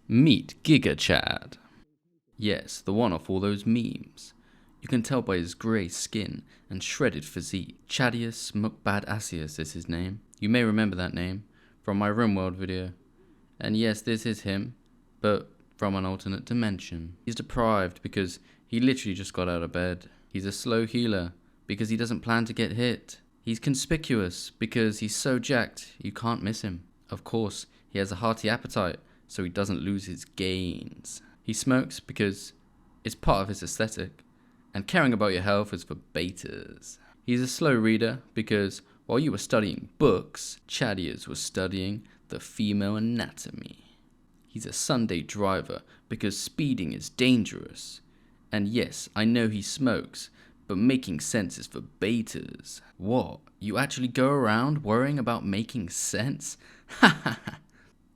Meet GigaChad. Yes, the one off all those memes. You can tell by his grey skin and shredded physique. Chadius Mcbadassius is his name. You may remember that name from my RimWorld video. And yes, this is him, but from an alternate dimension. He's deprived because he literally just got out of bed. He's a slow healer because he doesn't plan to get hit. He's conspicuous because he's so jacked you can't miss him. Of course, he has a hearty appetite so he doesn't lose his gains. He smokes because it's part of his aesthetic, and caring about your health is for betas. He's a slow reader because while you were studying books, Chadius was studying the female anatomy. He's a Sunday driver because speeding is dangerous. And yes, I know he smokes, but making sense is for betas. What? You actually go around worrying about making sense? Ha ha ha.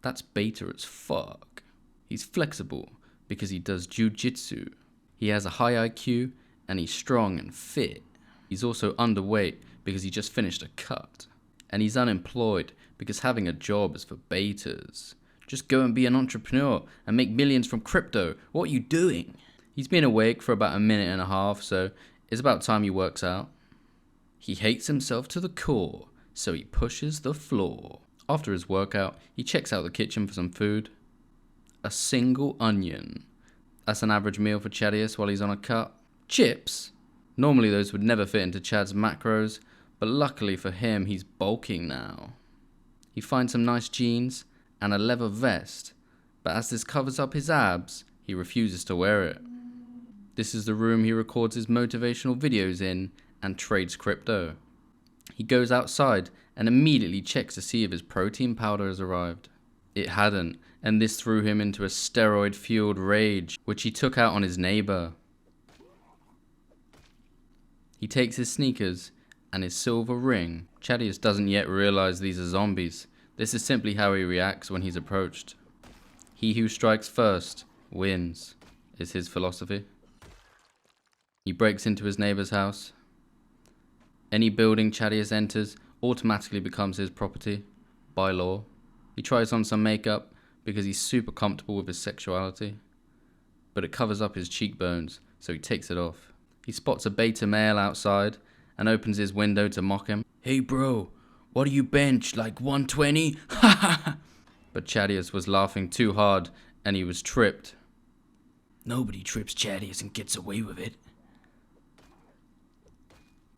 That's beta as fuck. He's flexible because he does jujitsu. He has a high IQ and he's strong and fit. He's also underweight because he just finished a cut. And he's unemployed because having a job is for betas. Just go and be an entrepreneur and make millions from crypto. What are you doing? He's been awake for about a minute and a half, so it's about time he works out. He hates himself to the core, so he pushes the floor. After his workout, he checks out the kitchen for some food. A single onion. That's an average meal for Chadius while he's on a cut. Chips. Normally those would never fit into Chad's macros, but luckily for him, he's bulking now. He finds some nice jeans and a leather vest, but as this covers up his abs, he refuses to wear it. This is the room he records his motivational videos in and trades crypto. He goes outside and immediately checks to see if his protein powder has arrived. It hadn't, and this threw him into a steroid-fueled rage, which he took out on his neighbor. He takes his sneakers and his silver ring. Chadius doesn't yet realize these are zombies. This is simply how he reacts when he's approached. He who strikes first wins, is his philosophy. He breaks into his neighbor's house. Any building Chadius enters automatically becomes his property, by law. He tries on some makeup because he's super comfortable with his sexuality, but it covers up his cheekbones, so he takes it off. He spots a beta male outside and opens his window to mock him. "Hey bro, what do you bench, like 120? Ha ha ha!" But Chadius was laughing too hard and he was tripped. Nobody trips Chadius and gets away with it.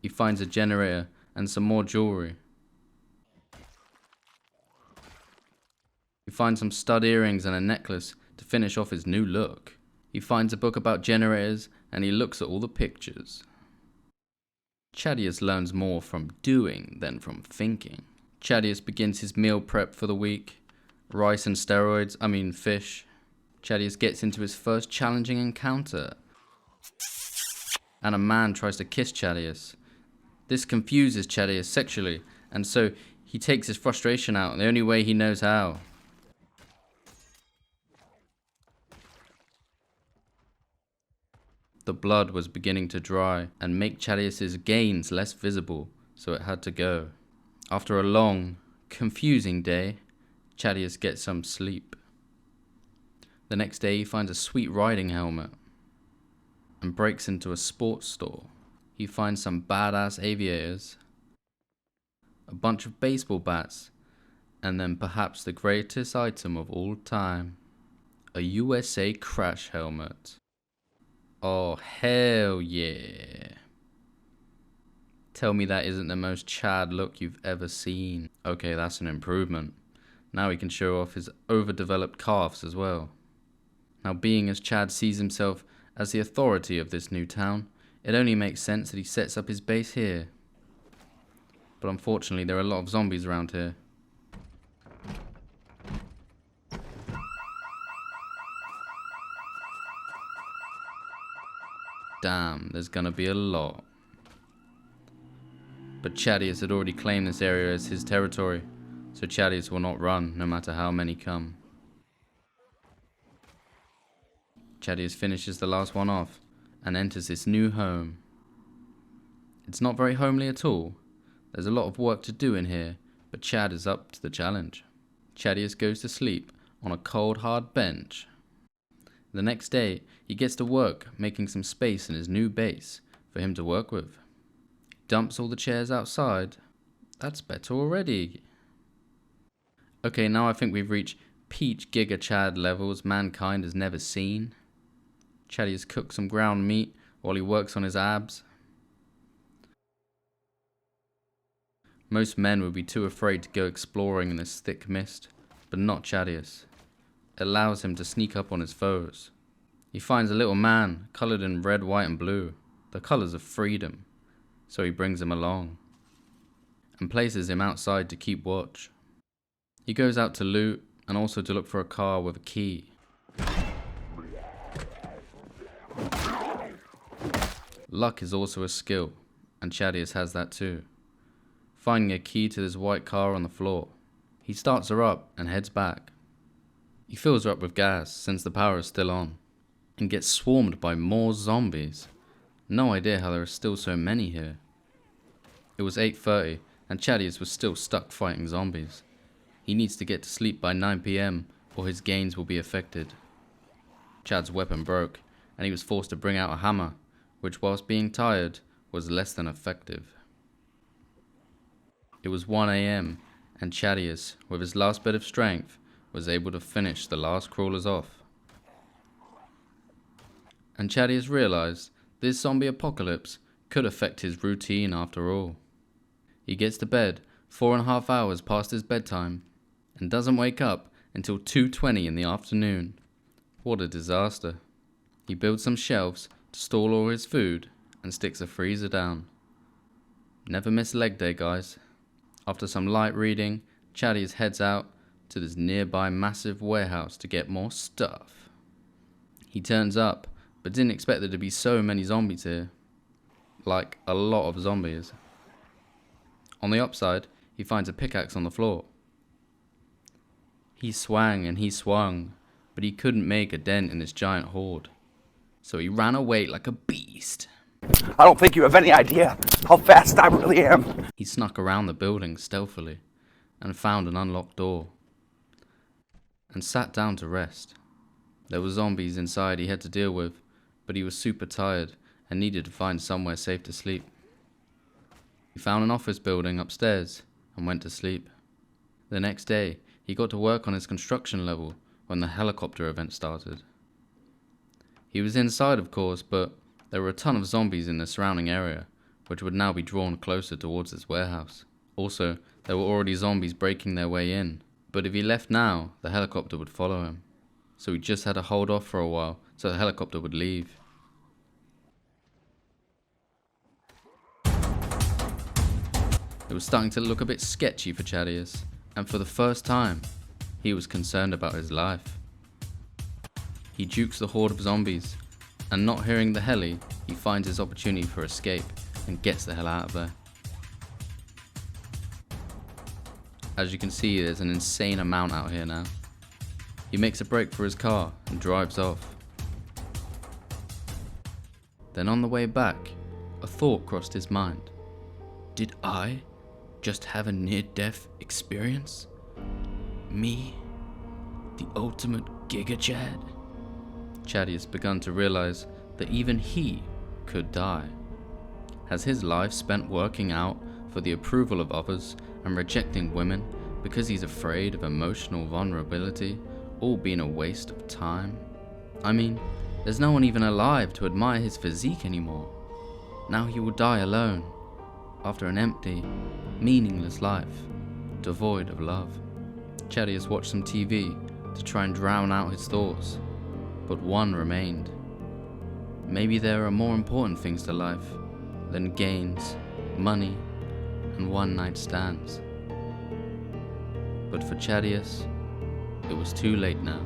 He finds a generator and some more jewelry. He finds some stud earrings and a necklace to finish off his new look. He finds a book about generators and he looks at all the pictures. Chadius learns more from doing than from thinking. Chadius begins his meal prep for the week. Rice and fish. Chadius gets into his first challenging encounter. And a man tries to kiss Chadius. This confuses Chadius sexually, and so he takes his frustration out the only way he knows how. The blood was beginning to dry and make Chadius's gains less visible, so it had to go. After a long, confusing day, Chadius gets some sleep. The next day he finds a sweet riding helmet and breaks into a sports store. He finds some badass aviators, a bunch of baseball bats, and then perhaps the greatest item of all time, a USA crash helmet. Oh hell yeah. Tell me that isn't the most Chad look you've ever seen. Okay, that's an improvement. Now he can show off his overdeveloped calves as well. Now being as Chad sees himself as the authority of this new town, it only makes sense that he sets up his base here. But unfortunately there are a lot of zombies around here. Damn, there's gonna be a lot. But Chadius had already claimed this area as his territory, so Chadius will not run no matter how many come. Chadius finishes the last one off and enters his new home. It's not very homely at all. There's a lot of work to do in here, but Chad is up to the challenge. Chadius goes to sleep on a cold, hard bench. The next day, he gets to work making some space in his new base for him to work with. He dumps all the chairs outside. That's better already. Okay, now I think we've reached peak GigaChad levels mankind has never seen. Chadius cooks some ground meat while he works on his abs. Most men would be too afraid to go exploring in this thick mist, but not Chadius. It allows him to sneak up on his foes. He finds a little man coloured in red, white and blue, the colours of freedom, so he brings him along and places him outside to keep watch. He goes out to loot and also to look for a car with a key. Luck is also a skill, and Chadius has that too. Finding a key to this white car on the floor, he starts her up and heads back. He fills her up with gas since the power is still on, and gets swarmed by more zombies. No idea how there are still so many here. It was 8:30 and Chadius was still stuck fighting zombies. He needs to get to sleep by 9 PM or his gains will be affected. Chad's weapon broke and he was forced to bring out a hammer, which whilst being tired was less than effective. It was 1 AM and Chadius, with his last bit of strength, was able to finish the last crawlers off. And Chadius realised this zombie apocalypse could affect his routine after all. He gets to bed 4.5 hours past his bedtime and doesn't wake up until 2:20 in the afternoon. What a disaster. He builds some shelves to store all his food and sticks a freezer down. Never miss leg day, guys. After some light reading, Chadius heads out to this nearby massive warehouse to get more stuff. He turns up, but didn't expect there to be so many zombies here. Like, a lot of zombies. On the upside, he finds a pickaxe on the floor. He swang and he swung, but he couldn't make a dent in this giant horde. So he ran away like a beast. I don't think you have any idea how fast I really am. He snuck around the building stealthily and found an unlocked door and sat down to rest. There were zombies inside he had to deal with, but he was super tired and needed to find somewhere safe to sleep. He found an office building upstairs and went to sleep. The next day, he got to work on his construction level when the helicopter event started. He was inside, of course, but there were a ton of zombies in the surrounding area, which would now be drawn closer towards his warehouse. Also, there were already zombies breaking their way in, but if he left now, the helicopter would follow him. So he just had to hold off for a while so the helicopter would leave. It was starting to look a bit sketchy for Chadius, and for the first time, he was concerned about his life. He jukes the horde of zombies, and not hearing the heli, he finds his opportunity for escape and gets the hell out of there. As you can see, there's an insane amount out here now. He makes a break for his car and drives off. Then on the way back, a thought crossed his mind. Did I just have a near-death experience? Me? The ultimate GigaChad? Chadius begun to realize that even he could die. Has his life spent working out for the approval of others and rejecting women because he's afraid of emotional vulnerability all been a waste of time? I mean, there's no one even alive to admire his physique anymore. Now he will die alone, after an empty, meaningless life, devoid of love. Chadius watched some TV to try and drown out his thoughts, but one remained. Maybe there are more important things to life than gains, money, and one-night stands. But for Chadius, it was too late now.